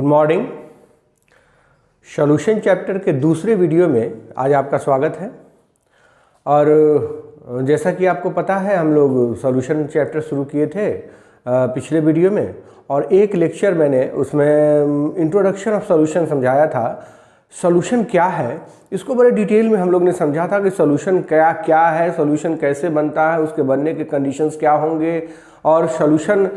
Morning. Solution chapter के दूसरे video में आज आपका स्वागत है। और जैसा कि आपको पता है, हम लोग सॉल्यूशन चैप्टर शुरू किए थे पिछले वीडियो में, और एक लेक्चर मैंने उसमें इंट्रोडक्शन ऑफ सॉल्यूशन समझाया था। सॉल्यूशन क्या है इसको बड़े डिटेल में हम लोग ने समझा था कि सॉल्यूशन क्या है, सॉल्यूशन कैसे बनता है, उसके बनने के कंडीशंस क्या होंगे, और सॉल्यूशन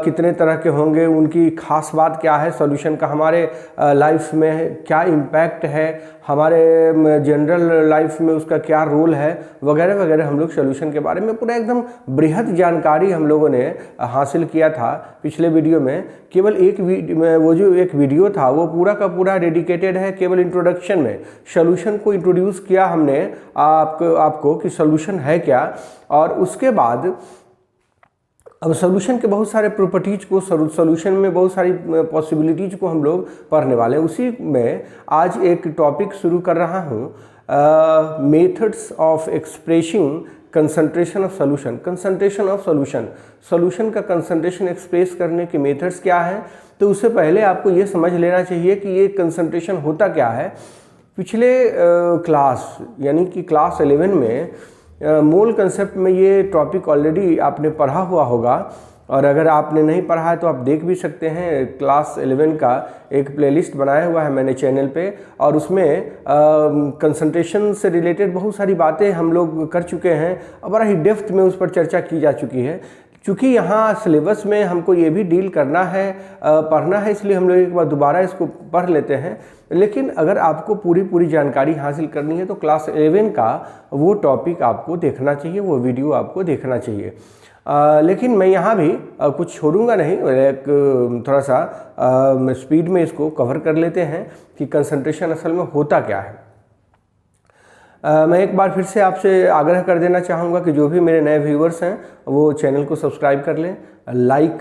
कितने तरह के होंगे, उनकी खास बात क्या है, सॉल्यूशन का हमारे लाइफ में क्या इम्पैक्ट है, हमारे जनरल लाइफ में उसका क्या रोल है, वगैरह वगैरह। हम लोग सॉल्यूशन के बारे में पूरा एकदम बृहद जानकारी हम लोगों ने हासिल किया था पिछले वीडियो में। केवल वो जो एक वीडियो था वो पूरा का पूरा डेडिकेटेड है केवल इंट्रोडक्शन में। सॉल्यूशन को इंट्रोड्यूस किया हमने आपको कि सॉल्यूशन है क्या, और उसके बाद अब सॉल्यूशन के बहुत सारे प्रॉपर्टीज को, सॉल्यूशन में बहुत सारी पॉसिबिलिटीज को हम लोग पढ़ने वाले हैं। उसी में आज एक टॉपिक शुरू कर रहा हूँ, methods of expressing concentration of solution. Concentration of solution, solution का कंसंट्रेशन एक्सप्रेस करने के मेथड्स क्या है। तो उससे पहले आपको ये समझ लेना चाहिए कि ये कंसंट्रेशन होता क्या है। पिछले क्लास यानी कि क्लास 11 में मोल कंसेप्ट में ये टॉपिक ऑलरेडी आपने पढ़ा हुआ होगा, और अगर आपने नहीं पढ़ा है तो आप देख भी सकते हैं। क्लास 11 का एक प्लेलिस्ट बनाया हुआ है मैंने चैनल पे, और उसमें कंसंट्रेशन से रिलेटेड बहुत सारी बातें हम लोग कर चुके हैं और बड़ा ही डेप्थ में उस पर चर्चा की जा चुकी है। चूँकि यहाँ सिलेबस में हमको ये भी डील करना है, पढ़ना है, इसलिए हम लोग एक बार दोबारा इसको पढ़ लेते हैं। लेकिन अगर आपको पूरी जानकारी हासिल करनी है तो क्लास 11 का वो टॉपिक आपको देखना चाहिए, वो वीडियो आपको देखना चाहिए। लेकिन मैं यहाँ भी कुछ छोड़ूंगा नहीं, एक थोड़ा सा स्पीड में इसको कवर कर लेते हैं कि कंसंट्रेशन असल में होता क्या है। मैं एक बार फिर से आपसे आग्रह कर देना चाहूँगा कि जो भी मेरे नए व्यूवर्स हैं वो चैनल को सब्सक्राइब कर लें, लाइक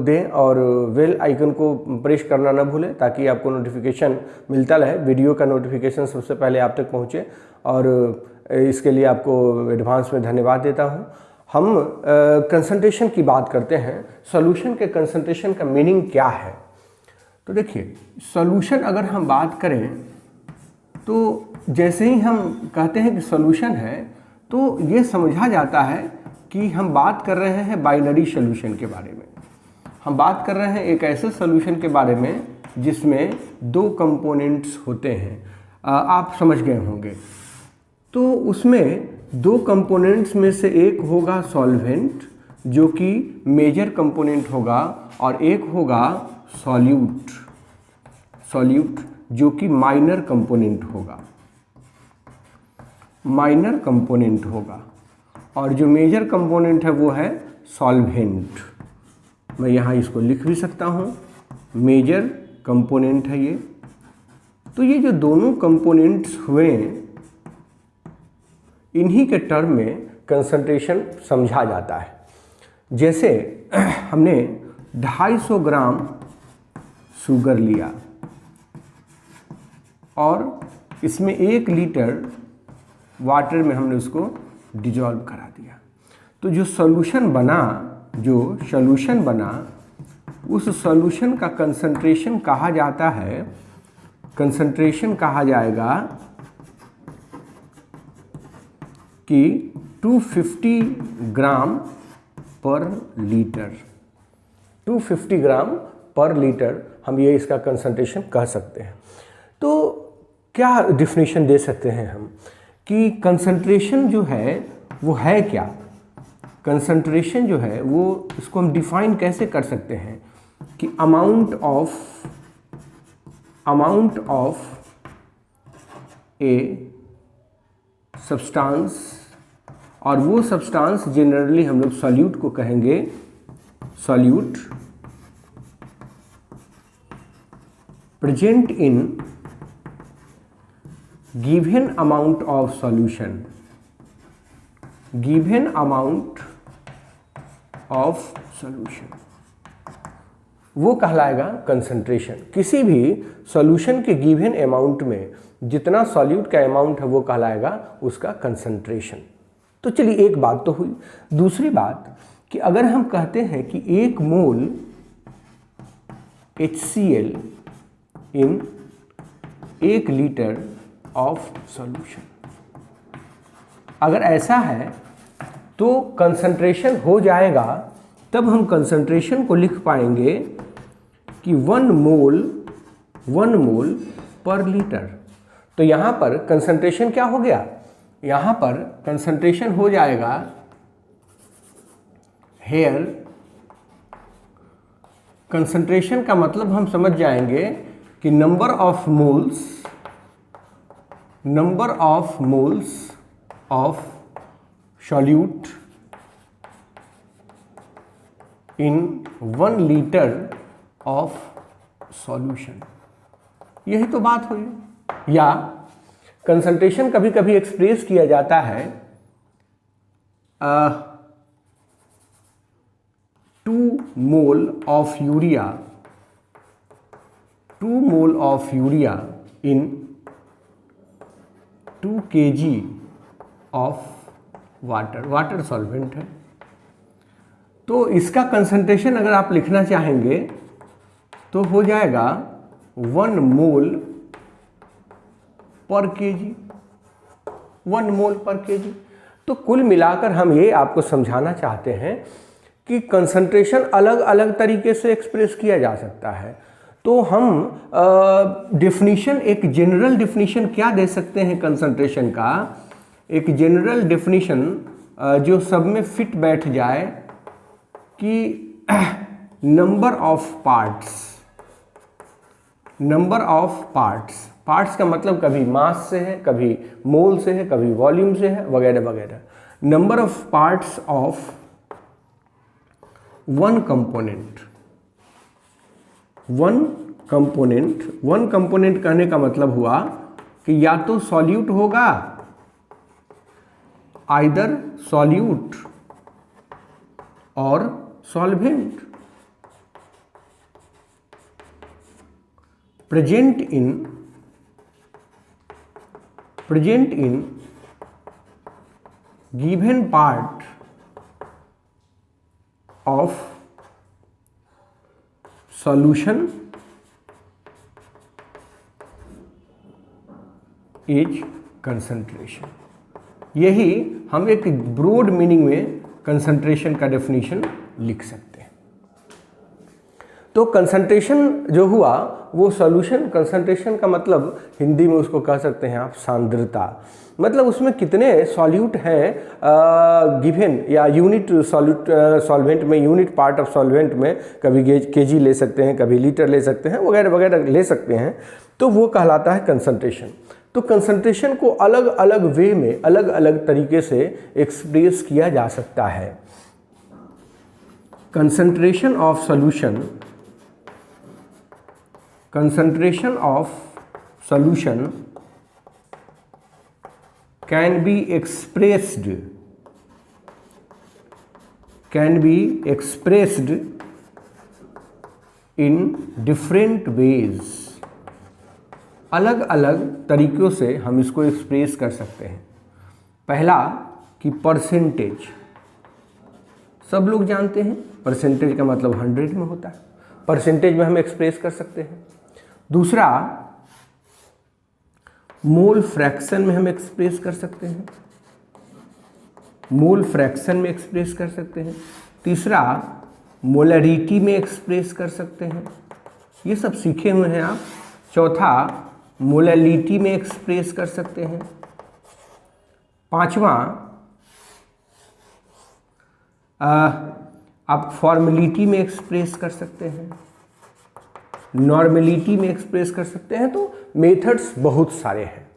दें और बेल आइकन को प्रेस करना ना भूलें, ताकि आपको नोटिफिकेशन मिलता रहे, वीडियो का नोटिफिकेशन सबसे पहले आप तक पहुँचे। और इसके लिए आपको एडवांस में धन्यवाद देता हूँ। हम कंसंट्रेशन की बात करते हैं। सॉल्यूशन के कंसंट्रेशन का मीनिंग क्या है। तो देखिए, सॉल्यूशन अगर हम बात करें तो जैसे ही हम कहते हैं कि सॉल्यूशन है तो ये समझा जाता है कि हम बात कर रहे हैं बाइनरी सॉल्यूशन के बारे में। हम बात कर रहे हैं एक ऐसे सॉल्यूशन के बारे में जिसमें दो कंपोनेंट्स होते हैं। आप समझ गए होंगे। तो उसमें दो कंपोनेंट्स में से एक होगा सॉल्वेंट, जो कि मेजर कंपोनेंट होगा, और एक होगा सॉल्यूट जो कि माइनर कंपोनेंट होगा। माइनर कंपोनेंट होगा, और जो मेजर कंपोनेंट है वो है सॉल्वेंट। मैं यहाँ इसको लिख भी सकता हूँ, मेजर कंपोनेंट है ये। तो ये जो दोनों कंपोनेंट्स हुए, इन्हीं के टर्म में कंसंट्रेशन समझा जाता है। जैसे हमने 250 ग्राम शुगर लिया और इसमें 1 लीटर वाटर में हमने उसको डिजॉल्व करा दिया। तो जो सॉल्यूशन बना उस सॉल्यूशन का कंसंट्रेशन कहा जाता है, कंसंट्रेशन कहा जाएगा कि 250 ग्राम पर लीटर। 250 ग्राम पर लीटर हम ये इसका कंसंट्रेशन कह सकते हैं। तो क्या डिफिनीशन दे सकते हैं हम कि कंसंट्रेशन जो है वो है क्या। कंसंट्रेशन जो है वो, इसको हम डिफाइन कैसे कर सकते हैं कि अमाउंट ऑफ ए सब्सटेंस, और वो सब्सटेंस जनरली हम लोग सॉल्यूट को कहेंगे, solute present in given amount of solution, given amount of solution, वो कहलाएगा कंसंट्रेशन। किसी भी सॉल्यूशन के गिवन अमाउंट में जितना सॉल्यूट का अमाउंट है वो कहलाएगा उसका कंसंट्रेशन। तो चलिए, एक बात तो हुई। दूसरी बात कि अगर हम कहते हैं कि 1 मोल HCl in 1 litre of solution. अगर ऐसा है तो कंसंट्रेशन हो जाएगा, तब हम कंसंट्रेशन को लिख पाएंगे कि 1 मोल पर लीटर। तो यहाँ पर कंसंट्रेशन क्या हो गया, यहाँ पर कंसंट्रेशन हो जाएगा हेयर, कंसंट्रेशन का मतलब हम समझ जाएंगे कि number of moles of solute in 1 litre of solution. यही तो बात हुई। या कंसंट्रेशन कभी कभी एक्सप्रेस किया जाता है 2 mole of urea in 2 kg of water solvent है। तो इसका कंसंट्रेशन अगर आप लिखना चाहेंगे तो हो जाएगा 1 मोल पर केजी, 1 मोल पर केजी। तो कुल मिलाकर हम ये आपको समझाना चाहते हैं कि कंसंट्रेशन अलग अलग तरीके से एक्सप्रेस किया जा सकता है। तो हम डेफिनीशन, एक जनरल डेफिनीशन क्या दे सकते हैं कंसंट्रेशन का, एक जनरल डेफिनीशन जो सब में फिट बैठ जाए कि नंबर ऑफ पार्ट्स का मतलब कभी मास से है, कभी मोल से है, कभी वॉल्यूम से है, वगैरह वगैरह। Number of parts of one component कहने का मतलब हुआ कि या तो सॉल्यूट होगा, आइदर सॉल्यूट और solvent, present in given part of solution is concentration. यही हम एक ब्रॉड मीनिंग में कंसंट्रेशन का डेफिनेशन लिख सकते हैं। तो कंसंट्रेशन जो हुआ वो सॉल्यूशन, कंसंट्रेशन का मतलब हिंदी में उसको कह सकते हैं आप सांद्रता, मतलब उसमें कितने सॉल्यूट हैं गिवन, या यूनिट सॉल्वेंट में, यूनिट पार्ट ऑफ सॉल्वेंट में कभी केजी ले सकते हैं, कभी लीटर ले सकते हैं, वगैरह वगैरह ले सकते हैं। तो वो कहलाता है कंसंट्रेशन। तो कंसंट्रेशन को अलग अलग वे में, अलग अलग तरीके से एक्सप्रेस किया जा सकता है। concentration of solution can be expressed in different ways। अलग अलग तरीक़ों से हम इसको एक्सप्रेस कर सकते हैं। पहला कि परसेंटेज, सब लोग जानते हैं परसेंटेज का मतलब 100 में होता है, परसेंटेज में हम एक्सप्रेस कर सकते हैं। दूसरा मोल फ्रैक्शन में हम एक्सप्रेस कर सकते हैं, मोल फ्रैक्शन में एक्सप्रेस कर सकते हैं। तीसरा मोलरिटी में एक्सप्रेस कर सकते हैं, ये सब सीखे हुए हैं आप। चौथा मोलरिटी में एक्सप्रेस कर सकते हैं। पांचवा आप फॉर्मेलिटी में एक्सप्रेस कर सकते हैं, नॉर्मेलिटी में एक्सप्रेस कर सकते हैं। तो मेथड्स बहुत सारे हैं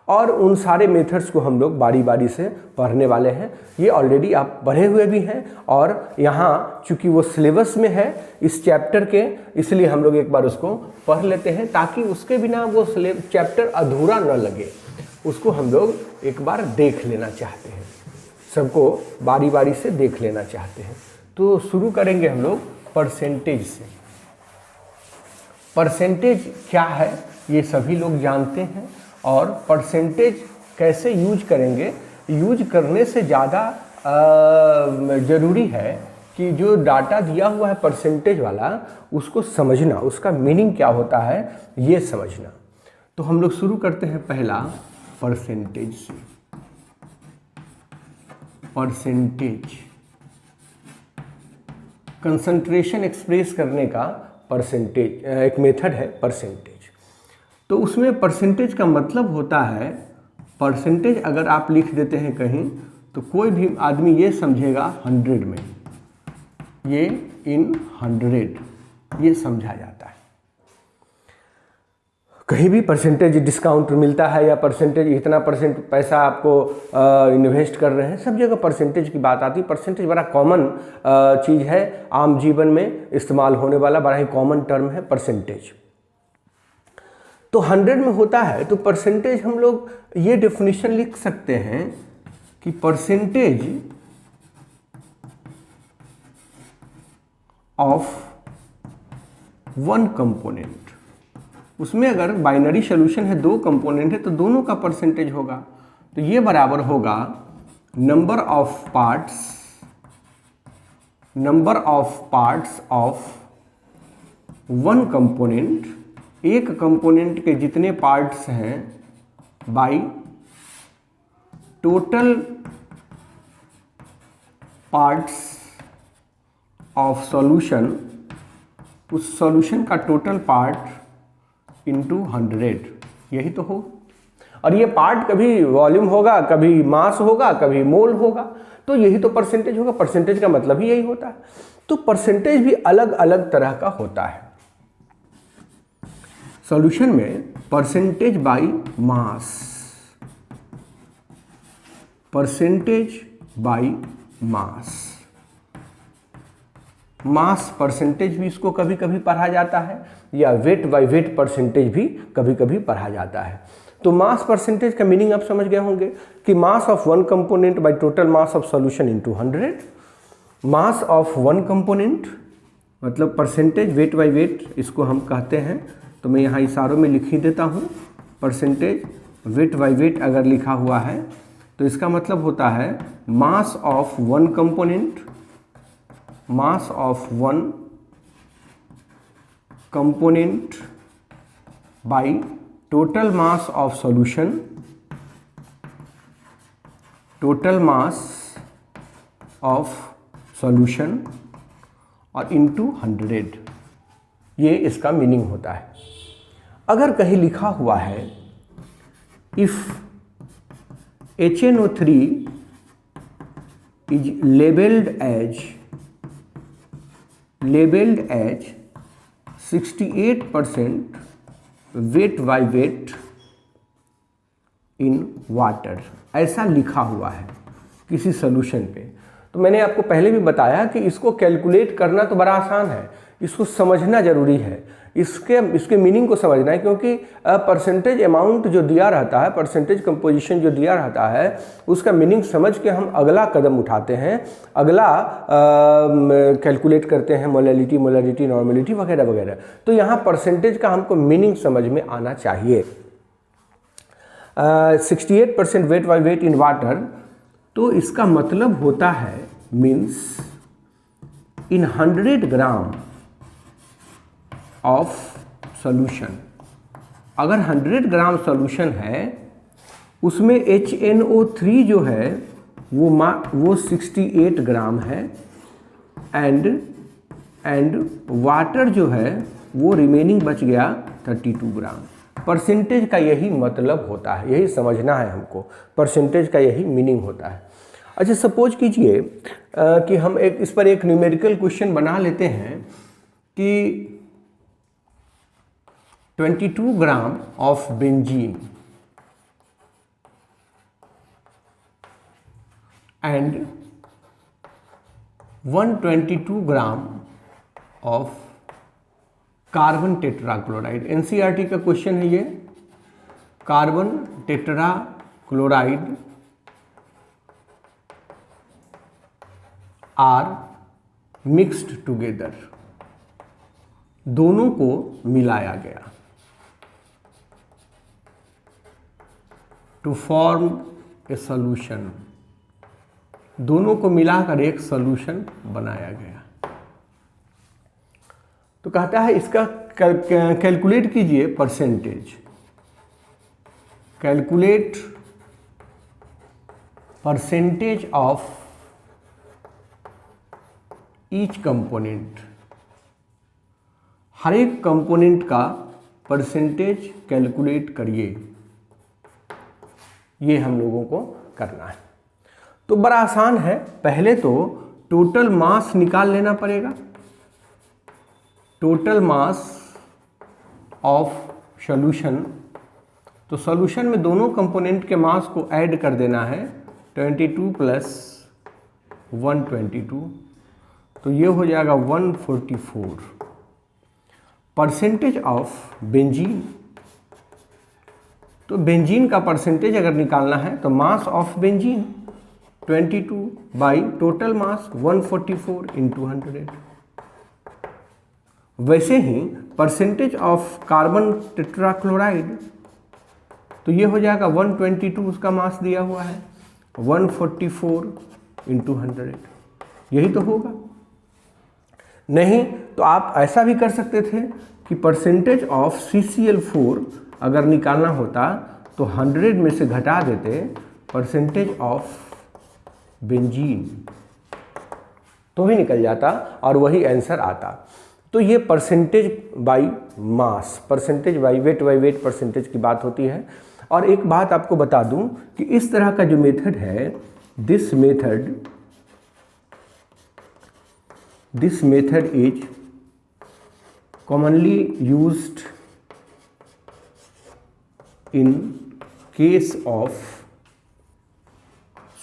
और उन सारे मेथड्स को हम लोग बारी बारी से पढ़ने वाले हैं। ये ऑलरेडी आप पढ़े हुए भी हैं और यहाँ चूँकि वो सिलेबस में है इस चैप्टर के, इसलिए हम लोग एक बार उसको पढ़ लेते हैं ताकि उसके बिना वो चैप्टर अधूरा न लगे। उसको हम लोग एक बार देख लेना चाहते हैं, सबको बारी बारी से देख लेना चाहते हैं। तो शुरू करेंगे हम लोग परसेंटेज से। परसेंटेज क्या है ये सभी लोग जानते हैं, और परसेंटेज कैसे यूज करेंगे, यूज करने से ज़्यादा ज़रूरी है कि जो डाटा दिया हुआ है परसेंटेज वाला, उसको समझना, उसका मीनिंग क्या होता है ये समझना। तो हम लोग शुरू करते हैं पहला परसेंटेज से। परसेंटेज कंसंट्रेशन एक्सप्रेस करने का परसेंटेज एक मेथड है परसेंटेज। तो उसमें परसेंटेज का मतलब होता है, परसेंटेज अगर आप लिख देते हैं कहीं तो कोई भी आदमी ये समझेगा 100 में, ये इन 100 ये समझा जाता है। कहीं भी परसेंटेज डिस्काउंट मिलता है या परसेंटेज इतना परसेंट पैसा आपको इन्वेस्ट कर रहे हैं, सब जगह परसेंटेज की बात आती है। परसेंटेज बड़ा कॉमन चीज़ है, आम जीवन में इस्तेमाल होने वाला बड़ा ही कॉमन टर्म है परसेंटेज। तो 100 में होता है तो परसेंटेज हम लोग ये डेफिनेशन लिख सकते हैं कि परसेंटेज ऑफ वन कंपोनेंट, उसमें अगर बाइनरी सोल्यूशन है, 2 कंपोनेंट है तो दोनों का परसेंटेज होगा। तो ये बराबर होगा number of parts of one component, एक कंपोनेंट के जितने पार्ट्स हैं, by total parts of solution, उस सॉल्यूशन का टोटल पार्ट इंटू 100, यही तो हो। और ये पार्ट कभी वॉल्यूम होगा, कभी मास होगा, कभी मोल होगा, तो यही तो परसेंटेज होगा। परसेंटेज का मतलब ही यही होता है। तो परसेंटेज भी अलग अलग तरह का होता है। सॉल्यूशन में percentage by mass, percentage by mass, mass percentage भी इसको कभी कभी पढ़ा जाता है, या वेट बाई वेट परसेंटेज भी कभी कभी पढ़ा जाता है। तो मास परसेंटेज का मीनिंग आप समझ गए होंगे कि mass of one component by total mass of solution into 100। Mass of one component मतलब परसेंटेज वेट बाई वेट इसको हम कहते हैं। तो मैं यहाँ इशारों में लिख ही देता हूँ, परसेंटेज वेट बाई वेट अगर लिखा हुआ है तो इसका मतलब होता है mass of one component, mass of one component by total mass of solution, total mass of solution और इनटू 100, ये इसका मीनिंग होता है। अगर कहीं लिखा हुआ है if HNO3 is labeled as 68% weight by weight in water, ऐसा लिखा हुआ है किसी सॉल्यूशन पे, तो मैंने आपको पहले भी बताया कि इसको कैलकुलेट करना तो बड़ा आसान है, इसको समझना जरूरी है, इसके मीनिंग को समझना है। क्योंकि परसेंटेज अमाउंट जो दिया रहता है, परसेंटेज कंपोजिशन जो दिया रहता है, उसका मीनिंग समझ के हम अगला कदम उठाते हैं, अगला कैलकुलेट करते हैं मोलैलिटी, नॉर्मेलिटी वगैरह वगैरह। तो यहाँ परसेंटेज का हमको मीनिंग समझ में आना चाहिए। 68% weight by wait in water, तो इसका मतलब होता है means in 100 gram of solution, अगर 100 ग्राम सॉल्यूशन है उसमें HNO3 जो है वो 68 ग्राम है, एंड वाटर जो है वो रिमेनिंग बच गया 32 ग्राम। परसेंटेज का यही मतलब होता है, यही समझना है हमको, परसेंटेज का यही मीनिंग होता है। अच्छा, सपोज कीजिए कि हम इस पर एक न्यूमेरिकल क्वेश्चन बना लेते हैं कि 22 gram of benzene and 122 gram of carbon tetrachloride. NCERT का क्वेश्चन है ये। Carbon tetrachloride are mixed together, दोनों को मिलाया गया टू फॉर्म ए सॉल्यूशन, दोनों को मिलाकर एक सॉल्यूशन बनाया गया। तो कहता है इसका कैलकुलेट कीजिए percentage, calculate percentage of each component, हर एक कंपोनेंट का परसेंटेज कैलकुलेट करिए, ये हम लोगों को करना है। तो बड़ा आसान है, पहले तो टोटल मास निकाल लेना पड़ेगा, टोटल मास ऑफ सॉल्यूशन। तो सॉल्यूशन में दोनों कंपोनेंट के मास को ऐड कर देना है, 22 प्लस 122, तो ये हो जाएगा 144। परसेंटेज ऑफ बेंजीन, तो बेंजीन का परसेंटेज अगर निकालना है तो mass of benzene 22 by total mass 144 into 100। वैसे ही परसेंटेज ऑफ कार्बन टेट्राक्लोराइड, तो ये हो जाएगा 122, उसका मास दिया हुआ है 144 इंटू 100, यही तो होगा। नहीं तो आप ऐसा भी कर सकते थे कि परसेंटेज ऑफ CCl4 अगर निकालना होता तो 100 में से घटा देते परसेंटेज ऑफ बेंजीन, तो भी निकल जाता और वही आंसर आता। तो ये percentage by mass, percentage by wait percentage की बात होती है। और एक बात आपको बता दूं कि इस तरह का जो मेथड है, this method is commonly used in case of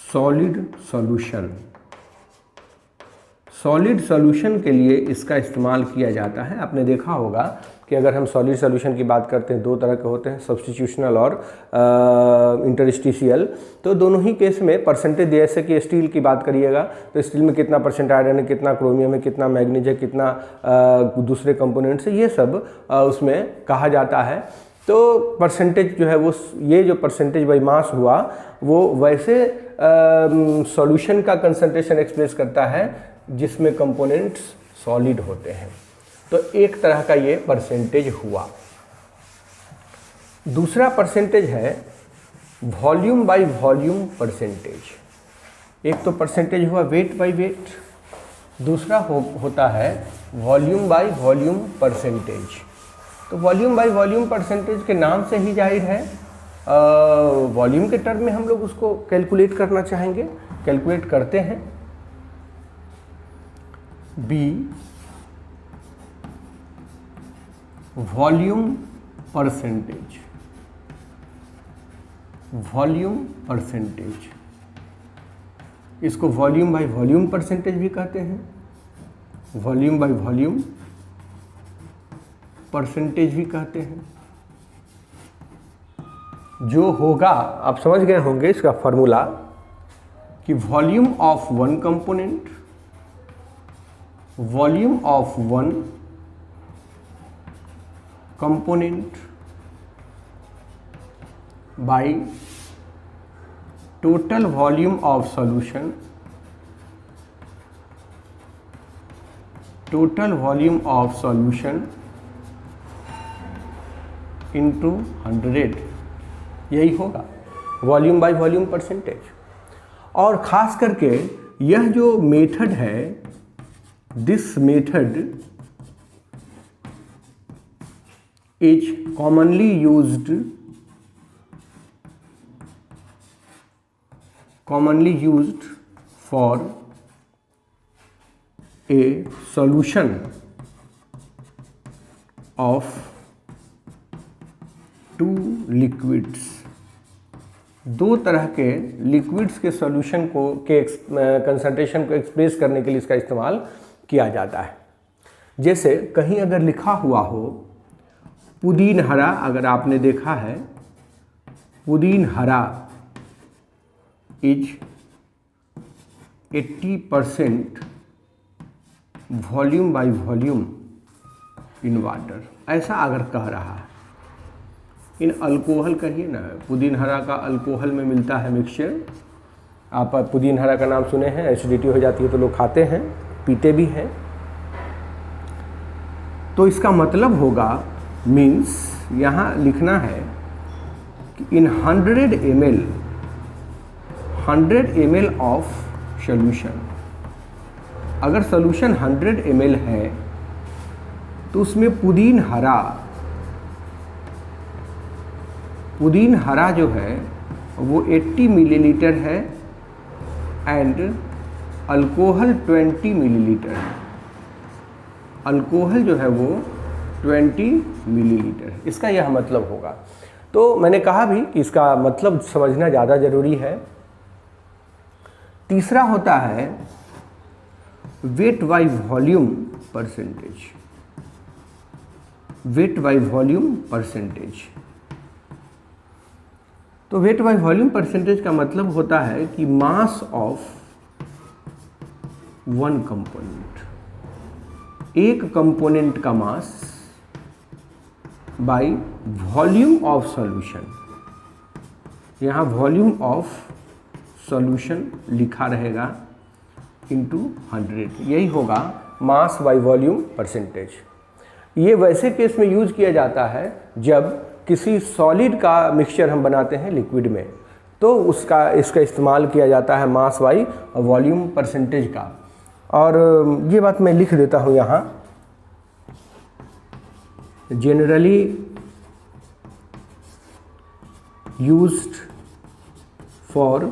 solid solution। Solid solution के लिए इसका इस्तेमाल किया जाता है। आपने देखा होगा कि अगर हम सॉलिड सॉल्यूशन की बात करते हैं, दो तरह के होते हैं, सब्स्टिट्यूशनल और इंटरस्टिशियल। तो दोनों ही केस में परसेंटेज, जैसे कि स्टील की बात करिएगा तो स्टील में कितना परसेंट आयरन है, कितना क्रोमियम है, कितना मैग्नीज है, कितना दूसरे कंपोनेंट्स है, ये सब उसमें कहा जाता है। तो परसेंटेज जो है वो, ये जो परसेंटेज बाई मास हुआ वो वैसे सॉल्यूशन का कंसंट्रेशन एक्सप्रेस करता है जिसमें कंपोनेंट्स सॉलिड होते हैं। तो एक तरह का ये परसेंटेज हुआ। दूसरा परसेंटेज है वॉल्यूम बाय वॉल्यूम परसेंटेज। एक तो परसेंटेज हुआ वेट बाय वेट, दूसरा होता है वॉल्यूम बाय वॉल्यूम परसेंटेज। तो वॉल्यूम बाय वॉल्यूम परसेंटेज के नाम से ही जाहिर है वॉल्यूम के टर्म में हम लोग उसको कैलकुलेट करना चाहेंगे, कैलकुलेट करते हैं। B volume percentage, volume percentage, इसको वॉल्यूम बाय वॉल्यूम परसेंटेज भी कहते हैं, वॉल्यूम बाय वॉल्यूम परसेंटेज भी कहते हैं। जो होगा आप समझ गए होंगे इसका फॉर्मूला कि volume of one component, volume of one component by total volume of solution, total volume of solution into 100, यही होगा वॉल्यूम बाय वॉल्यूम परसेंटेज। और ख़ास करके यह जो मेथड है, this method is commonly used for a solution of two liquids. दो तरह के लिक्विड्स के सॉल्यूशन को के कंसंट्रेशन को एक्सप्रेस करने के लिए इसका इस्तेमाल किया जाता है। जैसे कहीं अगर लिखा हुआ हो पुदीन हरा, अगर आपने देखा है पुदीन हरा is 80% volume by volume in water, ऐसा अगर कह रहा है। इन अल्कोहल कहिए ना, पुदीन हरा का अल्कोहल में मिलता है मिक्सचर, आप पुदीन हरा का नाम सुने हैं, एसिडिटी हो जाती है तो लोग खाते हैं, पीते भी हैं। तो इसका मतलब होगा, मीन्स यहाँ लिखना है कि इन 100 ml ऑफ सोल्यूशन, अगर सोल्यूशन 100 ml है तो उसमें पुदीन हरा जो है वो 80 मिलीलीटर है एंड अल्कोहल 20 मिलीलीटर है। अल्कोहल जो है वो 20 मिलीलीटर है, इसका यह मतलब होगा। तो मैंने कहा भी कि इसका मतलब समझना ज़्यादा ज़रूरी है। तीसरा होता है weight by volume percentage. Weight by volume percentage, तो वेट बाई वॉल्यूम परसेंटेज का मतलब होता है कि मास ऑफ वन कंपोनेंट, एक कंपोनेंट का mass by volume of solution. यहाँ वॉल्यूम ऑफ सॉल्यूशन लिखा रहेगा इंटू 100, यही होगा मास बाई वॉल्यूम परसेंटेज। ये वैसे केस में यूज किया जाता है जब किसी सॉलिड का मिक्सचर हम बनाते हैं लिक्विड में, तो इसका इस्तेमाल किया जाता है मास बाई वॉल्यूम परसेंटेज का। और ये बात मैं लिख देता हूँ यहाँ, generally used for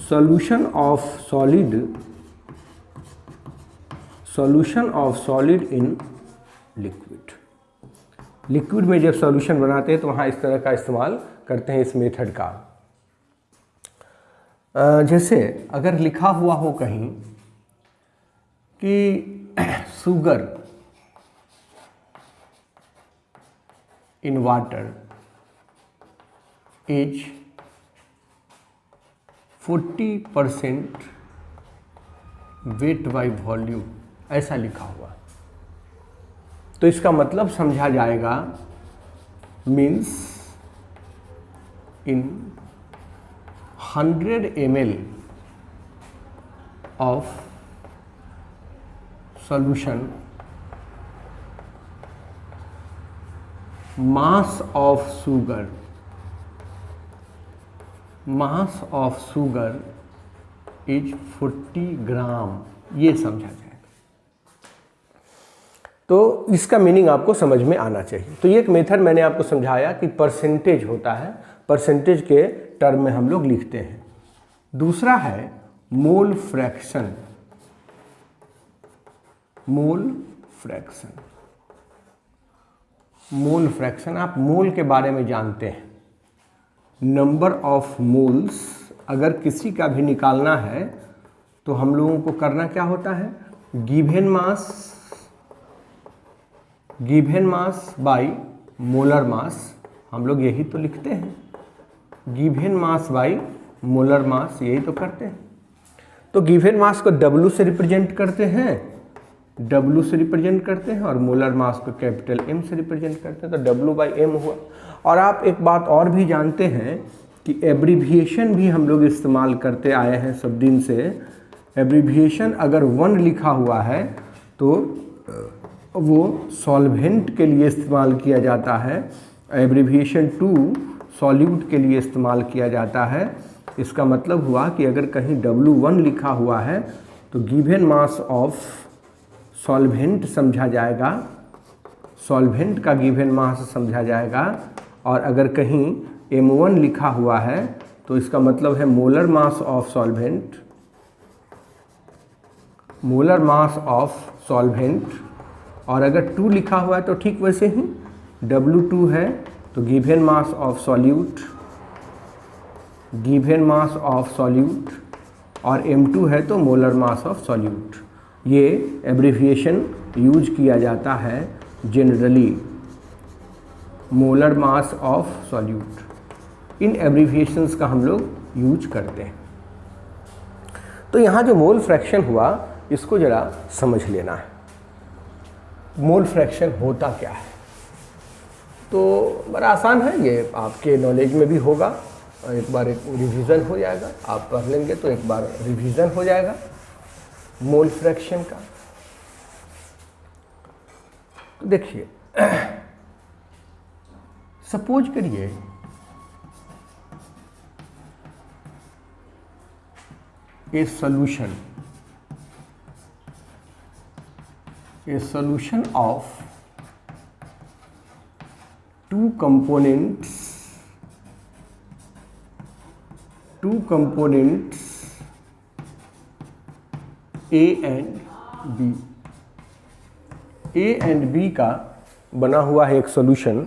solution of solid in liquid। Liquid में जब सॉल्यूशन बनाते हैं तो वहाँ इस तरह का इस्तेमाल करते हैं इस मेथड का। जैसे अगर लिखा हुआ हो कहीं कि sugar in water is 40% weight by volume, ऐसा लिखा हुआ, तो इसका मतलब समझा जाएगा, means in 100 ml of solution mass of sugar is 40 ग्राम, ये समझा जाएगा। तो इसका मीनिंग आपको समझ में आना चाहिए। तो ये एक मेथड मैंने आपको समझाया कि परसेंटेज होता है, परसेंटेज के टर्म में हम लोग लिखते हैं। दूसरा है मोल फ्रैक्शन। मोल फ्रैक्शन, आप मोल के बारे में जानते हैं, नंबर ऑफ मोल्स। अगर किसी का भी निकालना है तो हम लोगों को करना क्या होता है, given mass by molar mass, हम लोग यही तो लिखते हैं, given mass by molar mass, यही तो करते हैं। तो गिवन मास को W से रिप्रेजेंट करते हैं, और मोलर मास को कैपिटल M से रिप्रेजेंट करते हैं, तो W/M हुआ। और आप एक बात और भी जानते हैं कि एब्रीविएशन भी हम लोग इस्तेमाल करते आए हैं सब दिन से। एब्रीविएशन अगर 1 लिखा हुआ है तो वो सॉल्वेंट के लिए इस्तेमाल किया जाता है, एब्रीविएशन 2 सॉल्यूट के लिए इस्तेमाल किया जाता है। इसका मतलब हुआ कि अगर कहीं W1 लिखा हुआ है तो गिवन मास ऑफ सॉल्वेंट समझा जाएगा, सॉल्वेंट का गिवन मास समझा जाएगा। और अगर कहीं M1 लिखा हुआ है तो इसका मतलब है molar mass of solvent, molar mass of solvent. और अगर 2 लिखा हुआ है तो ठीक वैसे ही W2 है तो given mass of solute, given mass of solute, और M2 है तो मोलर मास ऑफ सॉल्यूट। ये एब्रीविएशन यूज किया जाता है generally, molar mass of solute. In abbreviations का हम लोग यूज करते हैं। तो यहाँ जो मोल फ्रैक्शन हुआ इसको ज़रा समझ लेना है। मोल फ्रैक्शन होता क्या है, तो बड़ा आसान है, ये आपके नॉलेज में भी होगा एक बार एक रिवीजन हो जाएगा, आप पढ़ लेंगे तो एक बार रिवीजन हो जाएगा मोल फ्रैक्शन का। तो देखिए सपोज करिए a solution of two components A and B, A and B का बना हुआ है एक सॉल्यूशन,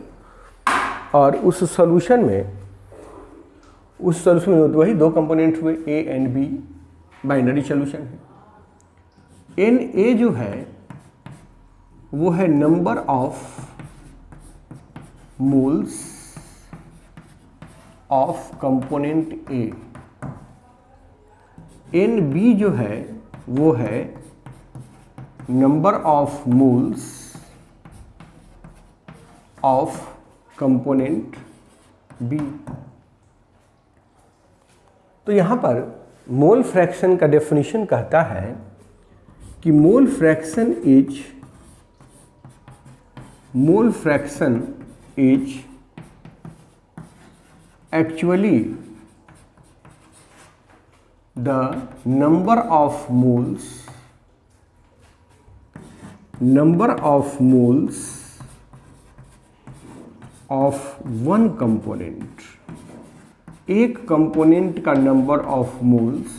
और उस सॉल्यूशन में वही दो कंपोनेंट हुए A and B, binary solution है। एन ए जो है वो है number of moles of component A, N B जो है वो है number of moles of component B. तो यहां पर मोल फ्रैक्शन का डेफिनेशन कहता है कि mole fraction is actually the number of moles of one component, एक कंपोनेंट का number of moles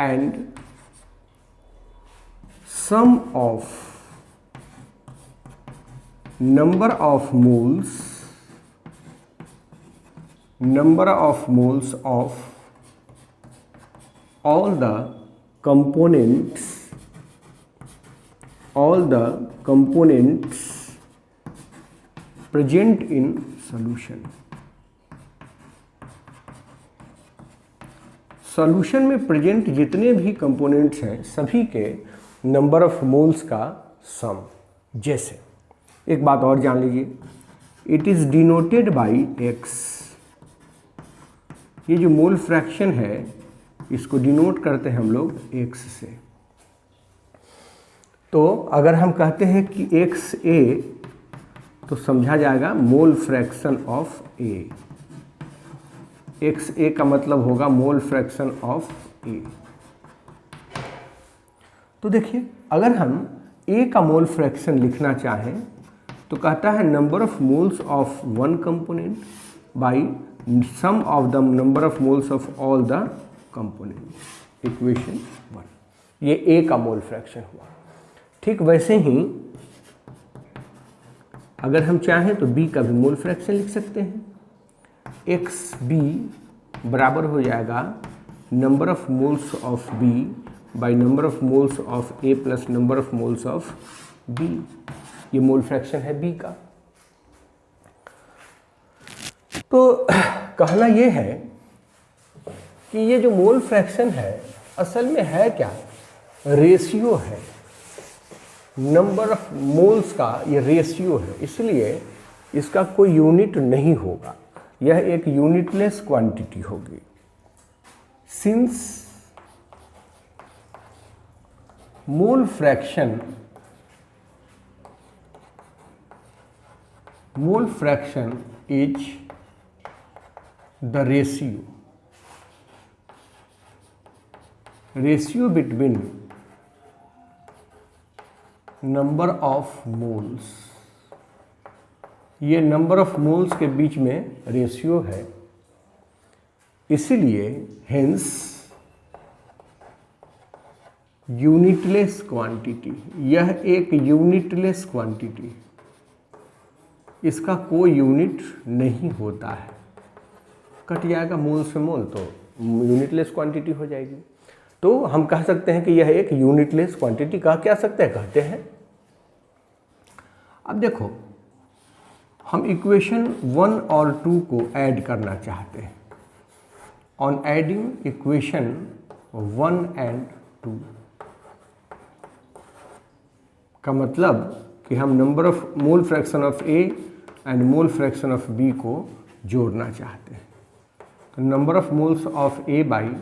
and sum of number of moles of all the components present in solution। Solution में present जितने भी components हैं सभी के number of moles का सम। जैसे एक बात और जान लीजिए, it is denoted by x. ये जो मोल फ्रैक्शन है इसको डिनोट करते हैं हम लोग एक्स से। तो अगर हम कहते हैं कि एक्स ए तो समझा जाएगा mole fraction of A. X A का मतलब होगा मोल फ्रैक्शन ऑफ ए। तो देखिए अगर हम ए का मोल फ्रैक्शन लिखना चाहें तो कहता है number of moles of one component by sum of the number of moles of all the component. Equation 1, ये ए का मोल फ्रैक्शन हुआ। ठीक वैसे ही अगर हम चाहें तो बी का भी मोल फ्रैक्शन लिख सकते हैं। एक्स बी बराबर हो जाएगा number of moles of B by number of moles of A plus number of moles of B. ये मोल फ्रैक्शन है बी का। तो कहना ये है कि ये जो मोल फ्रैक्शन है असल में है क्या, रेशियो है। नंबर ऑफ मोल्स का ये रेशियो है, इसलिए इसका कोई यूनिट नहीं होगा, यह एक यूनिटलेस क्वांटिटी होगी। Since mole fraction is the ratio between number of moles। ये नंबर ऑफ मोल्स के बीच में रेशियो है, इसीलिए हेंस यूनिटलेस क्वांटिटी। यह एक यूनिटलेस क्वांटिटी, इसका कोई यूनिट नहीं होता है। कट जाएगा मोल से मोल तो यूनिटलेस क्वांटिटी हो जाएगी। तो हम कह सकते हैं कि यह एक यूनिटलेस क्वांटिटी कहते हैं। अब देखो हम इक्वेशन 1 और 2 को ऐड करना चाहते हैं। ऑन एडिंग इक्वेशन 1 एंड 2 का मतलब कि हम number of mole fraction of A and mole fraction of B को जोड़ना चाहते हैं। तो number of moles of A by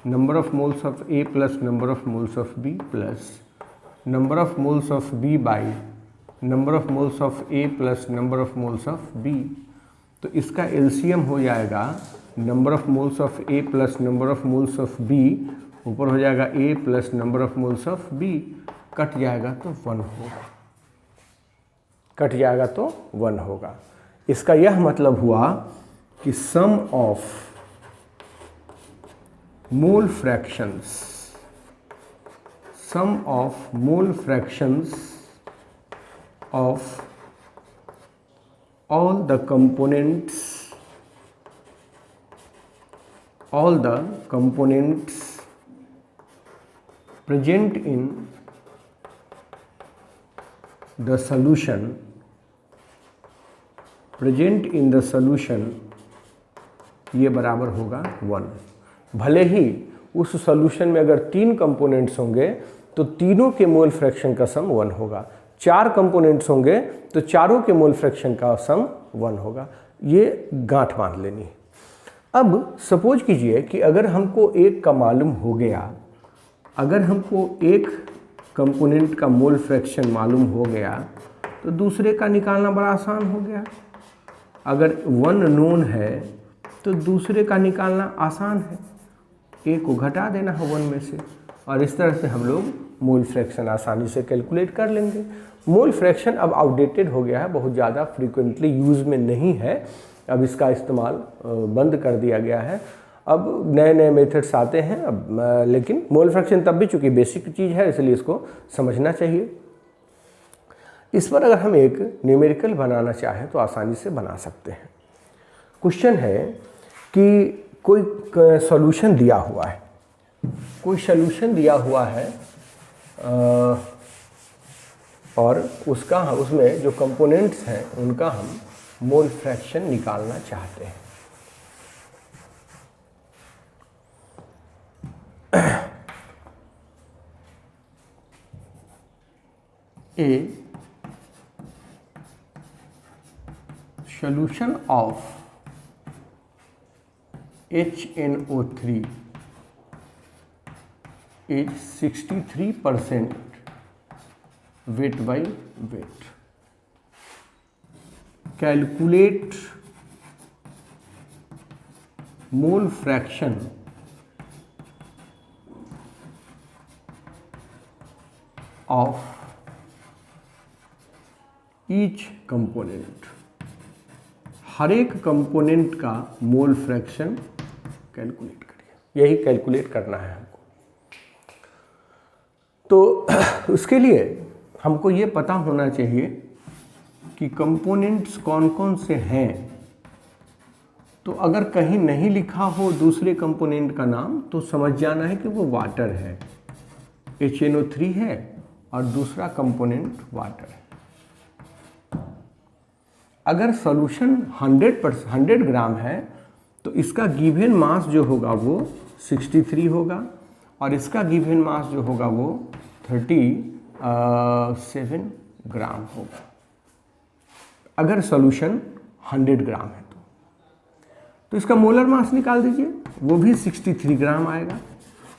number of moles of A plus number of moles of B plus number of moles of B by number of moles of A plus number of moles of B. तो इसका LCM हो जाएगा number of moles of A plus number of moles of B, ऊपर हो जाएगा A plus number of moles of B, cut जाएगा तो 1 होगा, कट जाएगा तो 1 होगा। इसका यह मतलब हुआ कि sum of mole fractions, sum of mole fractions of all the components present in the solution ये बराबर होगा 1। भले ही उस सॉल्यूशन में अगर 3 कंपोनेंट्स होंगे तो तीनों के मोल फ्रैक्शन का सम 1 होगा, 4 कंपोनेंट्स होंगे तो चारों के मोल फ्रैक्शन का सम 1 होगा। ये गांठ बांध लेनी है। अब सपोज कीजिए कि अगर हमको एक का मालूम हो गया, अगर हमको एक कंपोनेंट का मोल फ्रैक्शन मालूम हो गया तो दूसरे का निकालना बड़ा आसान हो गया। अगर 1 नोन है तो दूसरे का निकालना आसान है, एक को घटा देना है 1 में से, और इस तरह से हम लोग मोल फ्रैक्शन आसानी से कैलकुलेट कर लेंगे। मोल फ्रैक्शन अब आउटडेटेड हो गया है, बहुत ज़्यादा फ्रीक्वेंटली यूज़ में नहीं है, अब इसका इस्तेमाल बंद कर दिया गया है। अब नए नए मेथड्स आते हैं अब, लेकिन मोल फ्रैक्शन तब भी चूँकि बेसिक चीज़ है इसलिए इसको समझना चाहिए। इस पर अगर हम एक न्यूमेरिकल बनाना चाहें तो आसानी से बना सकते हैं। क्वेश्चन है कि कोई सॉल्यूशन दिया हुआ है, कोई सॉल्यूशन दिया हुआ है और उसमें जो कंपोनेंट्स हैं उनका हम मोल फ्रैक्शन निकालना चाहते हैं। A solution of HNO3 is 63% weight by weight. Calculate mole fraction of each component. हर एक कंपोनेंट का मोल फ्रैक्शन कैलकुलेट करिए, यही कैलकुलेट करना है हमको। तो उसके लिए हमको ये पता होना चाहिए कि कंपोनेंट्स कौन कौन से हैं। तो अगर कहीं नहीं लिखा हो दूसरे कंपोनेंट का नाम तो समझ जाना है कि वो वाटर है, HNO3 है और दूसरा कंपोनेंट वाटर है। अगर सॉल्यूशन 100 ग्राम है तो इसका गिवन मास जो होगा वो 63 होगा और इसका गिवन मास जो होगा वो 37 ग्राम होगा। अगर सॉल्यूशन 100 ग्राम है तो इसका मोलर मास निकाल दीजिए, वो भी 63 ग्राम आएगा,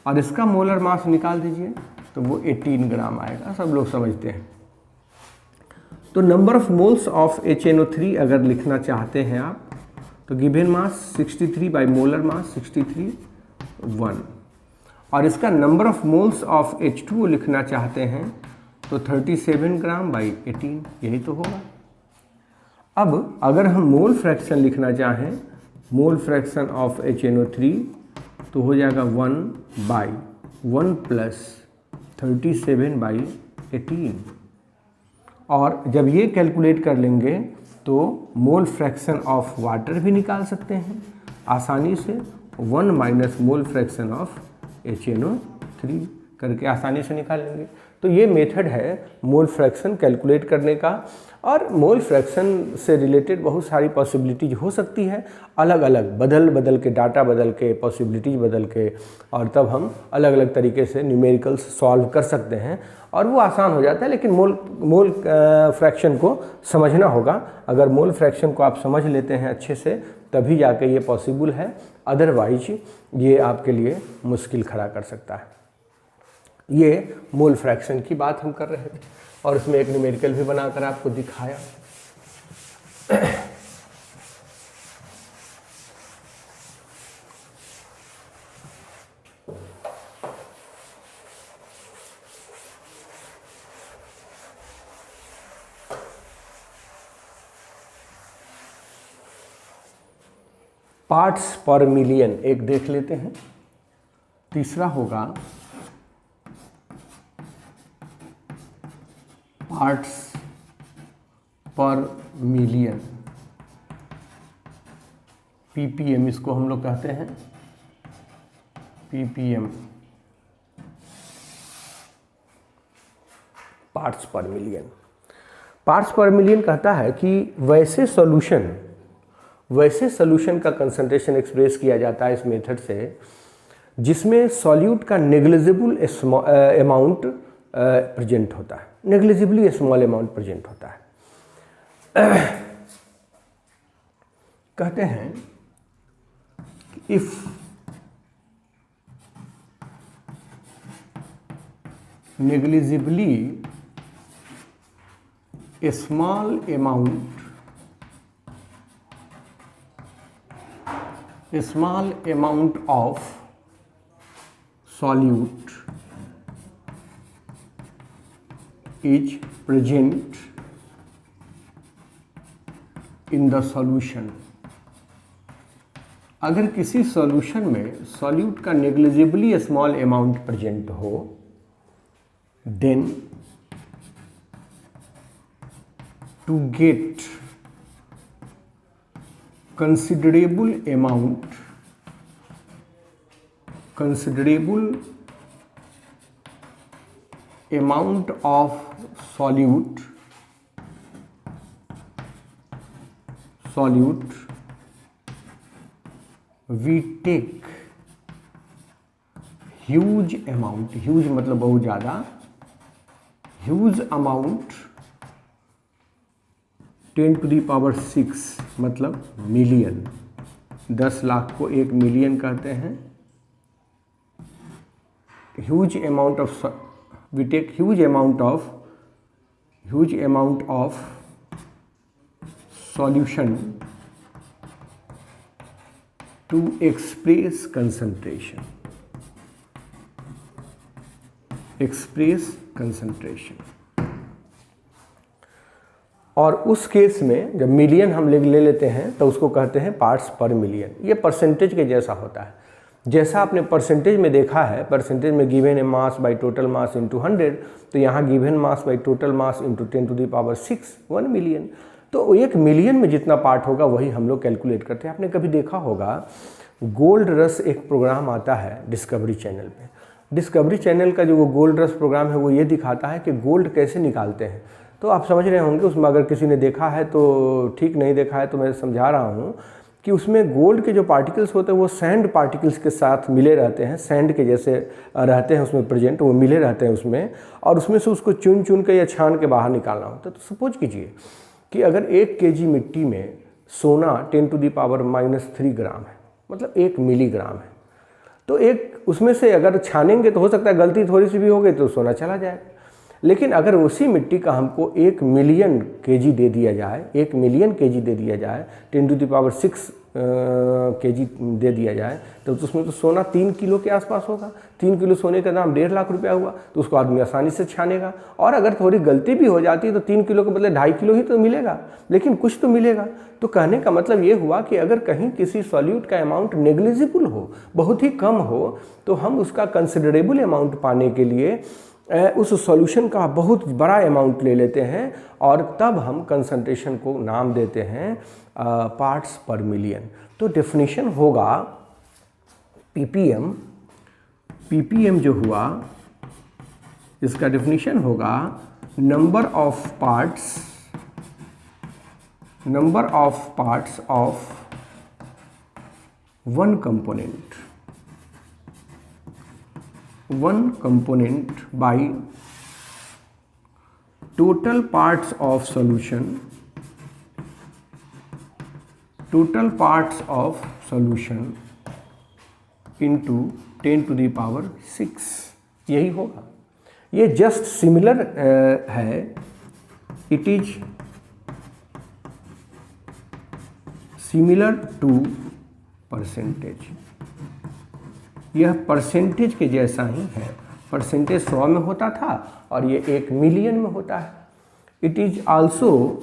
और इसका मोलर मास निकाल दीजिए तो वो 18 ग्राम आएगा। सब लोग समझते हैं। तो number of moles of HNO3 अगर लिखना चाहते हैं आप तो given mass 63 by molar mass 63 1, और इसका number of moles of H2O लिखना चाहते हैं तो 37 ग्राम बाई 18, यही तो होगा। अब अगर हम मोल फ्रैक्शन लिखना चाहें, मोल फ्रैक्शन ऑफ HNO3 तो हो जाएगा 1 बाई 1 प्लस 37 बाई 18, और जब ये कैलकुलेट कर लेंगे तो मोल फ्रैक्शन ऑफ वाटर भी निकाल सकते हैं आसानी से, 1 minus mole fraction of HNO3 करके आसानी से निकाल लेंगे। तो ये मेथड है मोल फ्रैक्शन कैलकुलेट करने का, और मोल फ्रैक्शन से रिलेटेड बहुत सारी पॉसिबिलिटीज हो सकती है, अलग अलग बदल के डाटा बदल के पॉसिबिलिटीज बदल के, और तब हम अलग अलग तरीके से न्यूमेरिकल्स सॉल्व कर सकते हैं और वो आसान हो जाता है। लेकिन मोल फ्रैक्शन को समझना होगा। अगर मोल फ्रैक्शन को आप समझ लेते हैं अच्छे से तभी जाके ये पॉसिबल है, अदरवाइज ये आपके लिए मुश्किल खड़ा कर सकता है। ये मोल फ्रैक्शन की बात हम कर रहे थे और इसमें एक न्यूमेरिकल भी बनाकर आपको दिखाया। पार्ट्स पर मिलियन एक देख लेते हैं। तीसरा होगा पार्ट्स पर मिलियन, पीपीएम इसको हम लोग कहते हैं, पीपीएम, पार्ट्स पर मिलियन। पार्ट्स पर मिलियन कहता है कि वैसे सॉल्यूशन का कंसंट्रेशन एक्सप्रेस किया जाता है इस मेथड से जिसमें सॉल्यूट का नेग्लिजिबल अमाउंट प्रेजेंट होता है, नेग्लिजिबली स्मॉल अमाउंट प्रेजेंट होता है। कहते हैं if negligibly small amount of solute is present in the solution। अगर किसी सॉल्यूशन में सॉल्यूट का नेग्लिजिबली स्मॉल अमाउंट प्रेजेंट हो, then to get considerable amount of solute we take huge amount, huge मतलब बहुत ज़्यादा, huge amount 10 to the power 6 मतलब million, 10 lakh को 1 मिलियन कहते हैं। Huge amount of, we take huge amount of solution to express concentration. और उस case में जब मिलियन हम ले लेते हैं तो उसको कहते हैं पार्ट्स पर मिलियन। ये परसेंटेज के जैसा होता है, जैसा आपने परसेंटेज में देखा है, परसेंटेज में given a mass by total mass into 100, तो यहाँ given mass by total mass into 10 to the power 6, 1 million. तो 1 मिलियन में जितना पार्ट होगा वही हम लोग कैलकुलेट करते हैं। आपने कभी देखा होगा गोल्ड रश एक प्रोग्राम आता है डिस्कवरी चैनल पे। डिस्कवरी चैनल का जो वो गोल्ड रश प्रोग्राम है वो ये दिखाता है कि गोल्ड कैसे निकालते हैं। तो आप समझ रहे होंगे, उसमें अगर किसी ने देखा है तो ठीक, नहीं देखा है तो मैं समझा रहा हूँ कि उसमें गोल्ड के जो पार्टिकल्स होते हैं वो सैंड पार्टिकल्स के साथ मिले रहते हैं, सैंड के जैसे रहते हैं उसमें प्रेजेंट, वो मिले रहते हैं उसमें, और उसमें से उसको चुन के या छान के बाहर निकालना होता है। तो सपोज कीजिए कि अगर 1 kg मिट्टी में सोना 10 to the power -3 ग्राम है, मतलब 1 मिलीग्राम है, तो एक उसमें से अगर छानेंगे तो हो सकता है गलती थोड़ी सी भी हो गई तो सोना चला जाए। लेकिन अगर उसी मिट्टी का हमको 1 मिलियन kg दे दिया जाए, 1 मिलियन kg दे दिया जाए, 10 to the power 6 kg दे दिया जाए, तो उसमें तो सोना 3 किलो के आसपास होगा। 3 किलो सोने का दाम 1.5 लाख रुपया हुआ, तो उसको आदमी आसानी से छानेगा। और अगर थोड़ी गलती भी हो जाती है तो 3 किलो के बदले 2.5 किलो ही तो मिलेगा, लेकिन कुछ तो मिलेगा। तो कहने का मतलब ये हुआ कि अगर कहीं किसी सॉल्यूट का अमाउंट नेग्लिजिबल हो, बहुत ही कम हो, तो हम उसका कंसिडरेबल अमाउंट पाने के लिए उस सॉल्यूशन का बहुत बड़ा अमाउंट ले लेते हैं और तब हम कंसंट्रेशन को नाम देते हैं पार्ट्स पर मिलियन। तो डेफिनेशन होगा पीपीएम जो हुआ इसका डेफिनेशन होगा number of parts of one component by total parts of solution total parts of solution into 10 to the power 6, यही होगा। ये जस्ट सिमिलर है, it is similar to percentage, यह परसेंटेज के जैसा ही है। परसेंटेज 100 में होता था और ये 1 मिलियन में होता है। It is also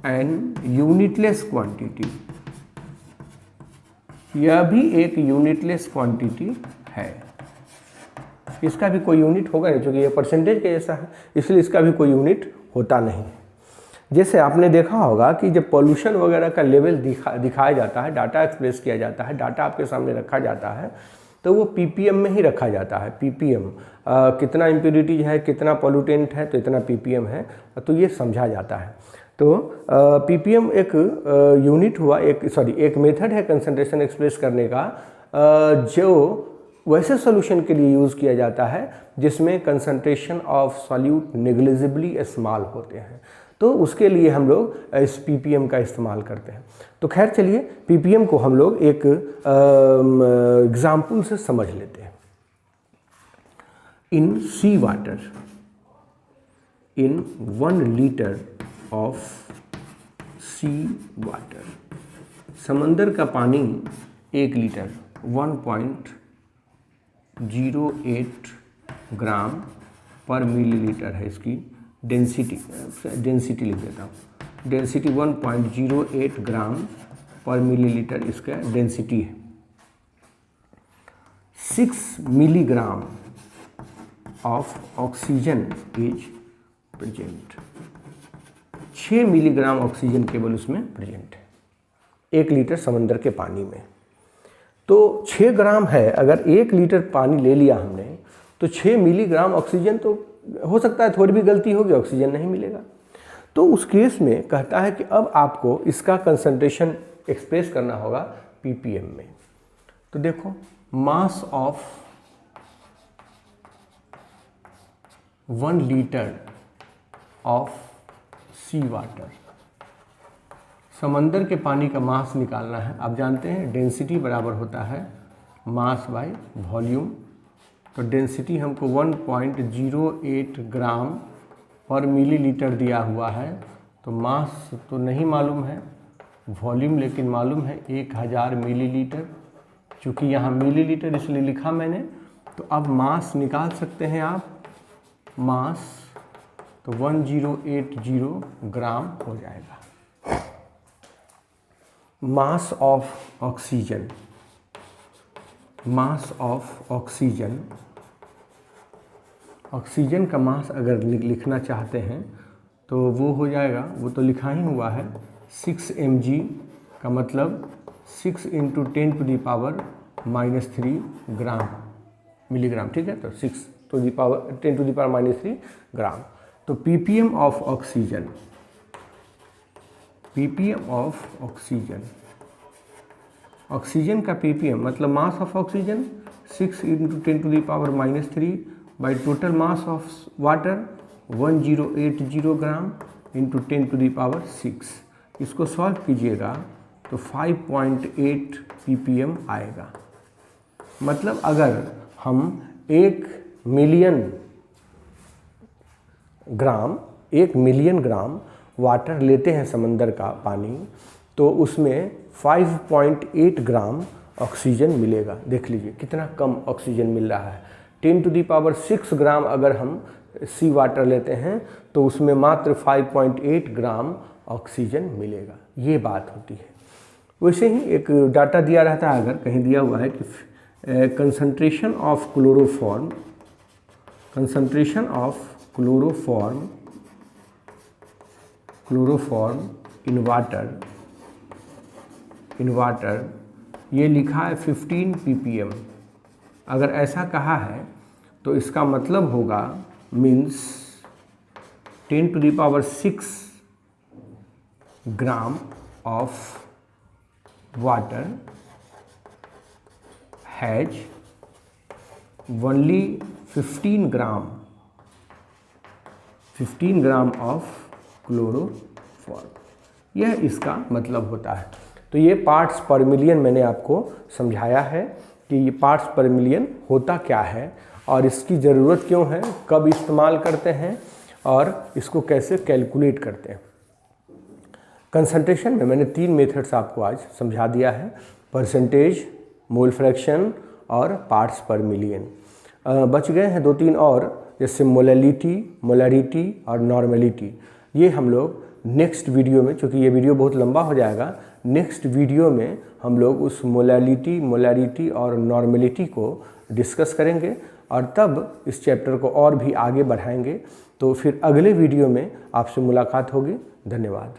an unitless quantity, यह भी एक यूनिटलेस क्वांटिटी है। इसका भी कोई यूनिट होगा नहीं, क्योंकि ये परसेंटेज के जैसा है, इसलिए इसका भी कोई यूनिट होता नहीं। जैसे आपने देखा होगा कि जब पॉल्यूशन वगैरह का लेवल दिखाया जाता है, डाटा एक्सप्रेस किया जाता है, डाटा आपके सामने रखा जाता है, तो वो पीपीएम में ही रखा जाता है। पीपीएम कितना इम्प्योरिटीज है, कितना पॉल्यूटेंट है, तो इतना पीपीएम है, तो ये समझा जाता है। तो पीपीएम एक यूनिट हुआ, एक मेथड है कंसंट्रेशन एक्सप्रेस करने का, जो वैसे सॉल्यूशन के लिए यूज़ किया जाता है जिसमें concentration of solute negligibly small होते हैं, तो उसके लिए हम लोग इस पीपीएम का इस्तेमाल करते हैं। तो खैर चलिए, पीपीएम को हम लोग एक एग्जाम्पल से समझ लेते हैं। In sea water, in 1 litre of sea water, समंदर का पानी 1 लीटर 1.08 ग्राम पर मिलीलीटर है। इसकी डेंसिटी लिख देता हूँ, डेंसिटी 1.08 ग्राम पर मिलीलीटर इसका डेंसिटी है। 6 milligram of oxygen is present, 6 milligram oxygen केवल उसमें प्रेजेंट है 1 लीटर समंदर के पानी में। तो 6 ग्राम है, अगर 1 लीटर पानी ले लिया हमने, तो 6 मिलीग्राम ऑक्सीजन, तो हो सकता है थोड़ी भी गलती होगी, ऑक्सीजन नहीं मिलेगा। तो उस केस में कहता है कि अब आपको इसका कंसंट्रेशन एक्सप्रेस करना होगा पीपीएम में। तो देखो, mass of 1 litre of sea water, समंदर के पानी का मास निकालना है। आप जानते हैं डेंसिटी बराबर होता है मास बाय वॉल्यूम, तो डेंसिटी हमको 1.08 ग्राम पर मिलीलीटर दिया हुआ है, तो मास तो नहीं मालूम है, वॉल्यूम लेकिन मालूम है 1000 मिलीलीटर। चूँकि यहाँ मिलीलीटर इसलिए लिखा मैंने, तो अब मास निकाल सकते हैं आप, मास तो 1080 ग्राम हो जाएगा। Mass of oxygen, mass of oxygen, oxygen का मास अगर लिखना चाहते हैं तो वो हो जाएगा, वो तो लिखा ही हुआ है 6 mg, का मतलब 6 × 10⁻³ ग्राम मिलीग्राम, ठीक है। तो 6 × 10⁻³ ग्राम। तो ppm of oxygen, ppm of oxygen, oxygen का पीपीएम मतलब mass of oxygen 6 × 10⁻³ by total mass of water 1080 gram into 10⁻⁶। इसको सॉल्व कीजिएगा तो 5.8 ppm आएगा। मतलब अगर हम 1 मिलियन ग्राम वाटर लेते हैं समंदर का पानी, तो उसमें 5.8 ग्राम ऑक्सीजन मिलेगा। देख लीजिए कितना कम ऑक्सीजन मिल रहा है। 10⁻⁶ ग्राम अगर हम सी वाटर लेते हैं तो उसमें मात्र 5.8 ग्राम ऑक्सीजन मिलेगा। ये बात होती है। वैसे ही एक डाटा दिया रहता है, अगर कहीं दिया हुआ है कि concentration of chloroform, concentration of chloroform in water, ये लिखा है 15 ppm। अगर ऐसा कहा है तो इसका मतलब होगा means 10⁻⁶ gram of water has only 15 gram of chloroform, यह इसका मतलब होता है। तो ये पार्ट्स पर मिलियन मैंने आपको समझाया है कि ये पार्ट्स पर मिलियन होता क्या है और इसकी ज़रूरत क्यों है, कब इस्तेमाल करते हैं और इसको कैसे कैलकुलेट करते हैं। कंसंट्रेशन में मैंने 3 मेथड्स आपको आज समझा दिया है, परसेंटेज, मोल फ्रैक्शन और पार्ट्स पर मिलियन। बच गए हैं 2-3 और, जैसे मोलैलिटी, मोलैरिटी और नॉर्मेलिटी। ये हम लोग नेक्स्ट वीडियो में, चूँकि ये वीडियो बहुत लंबा हो जाएगा, नेक्स्ट वीडियो में हम लोग उस मोलैलिटी, मोलैरिटी और नॉर्मेलिटी को डिस्कस करेंगे और तब इस चैप्टर को और भी आगे बढ़ाएंगे। तो फिर अगले वीडियो में आपसे मुलाकात होगी। धन्यवाद।